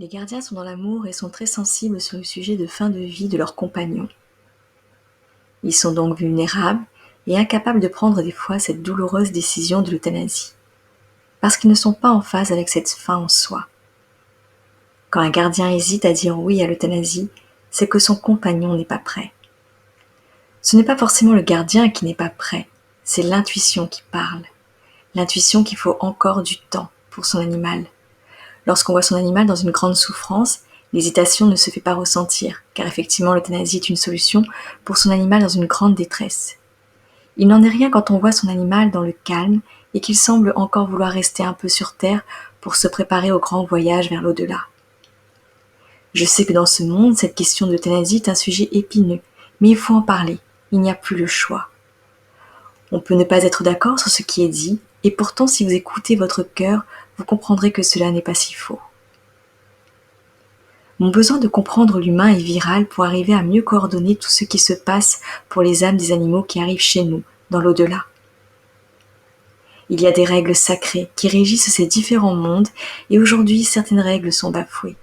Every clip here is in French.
Les gardiens sont dans l'amour et sont très sensibles sur le sujet de fin de vie de leurs compagnons. Ils sont donc vulnérables et incapables de prendre des fois cette douloureuse décision de l'euthanasie, parce qu'ils ne sont pas en phase avec cette fin en soi. Quand un gardien hésite à dire oui à l'euthanasie, c'est que son compagnon n'est pas prêt. Ce n'est pas forcément le gardien qui n'est pas prêt, c'est l'intuition qui parle. L'intuition qu'il faut encore du temps pour son animal. Lorsqu'on voit son animal dans une grande souffrance, l'hésitation ne se fait pas ressentir, car effectivement l'euthanasie est une solution pour son animal dans une grande détresse. Il n'en est rien quand on voit son animal dans le calme et qu'il semble encore vouloir rester un peu sur terre pour se préparer au grand voyage vers l'au-delà. Je sais que dans ce monde, cette question de l'euthanasie est un sujet épineux, mais il faut en parler, il n'y a plus le choix. On peut ne pas être d'accord sur ce qui est dit, et pourtant si vous écoutez votre cœur, vous comprendrez que cela n'est pas si faux. Mon besoin de comprendre l'humain est viral pour arriver à mieux coordonner tout ce qui se passe pour les âmes des animaux qui arrivent chez nous, dans l'au-delà. Il y a des règles sacrées qui régissent ces différents mondes, et aujourd'hui certaines règles sont bafouées.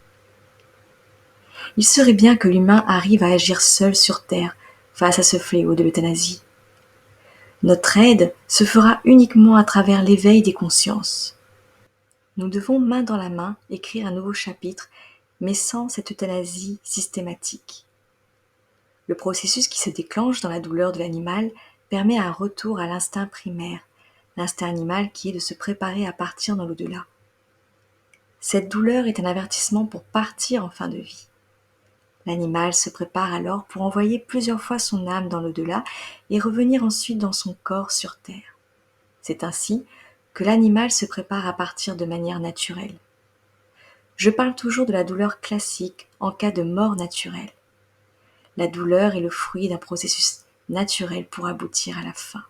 Il serait bien que l'humain arrive à agir seul sur Terre face à ce fléau de l'euthanasie. Notre aide se fera uniquement à travers l'éveil des consciences. Nous devons main dans la main écrire un nouveau chapitre, mais sans cette euthanasie systématique. Le processus qui se déclenche dans la douleur de l'animal permet un retour à l'instinct primaire, l'instinct animal qui est de se préparer à partir dans l'au-delà. Cette douleur est un avertissement pour partir en fin de vie. L'animal se prépare alors pour envoyer plusieurs fois son âme dans l'au-delà et revenir ensuite dans son corps sur Terre. C'est ainsi que l'animal se prépare à partir de manière naturelle. Je parle toujours de la douleur classique en cas de mort naturelle. La douleur est le fruit d'un processus naturel pour aboutir à la fin.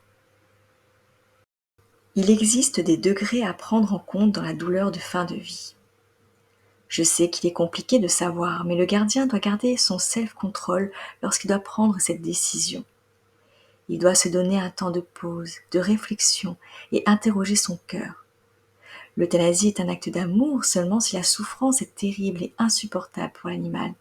Il existe des degrés à prendre en compte dans la douleur de fin de vie. Je sais qu'il est compliqué de savoir, mais le gardien doit garder son self-control lorsqu'il doit prendre cette décision. Il doit se donner un temps de pause, de réflexion et interroger son cœur. L'euthanasie est un acte d'amour seulement si la souffrance est terrible et insupportable pour l'animal.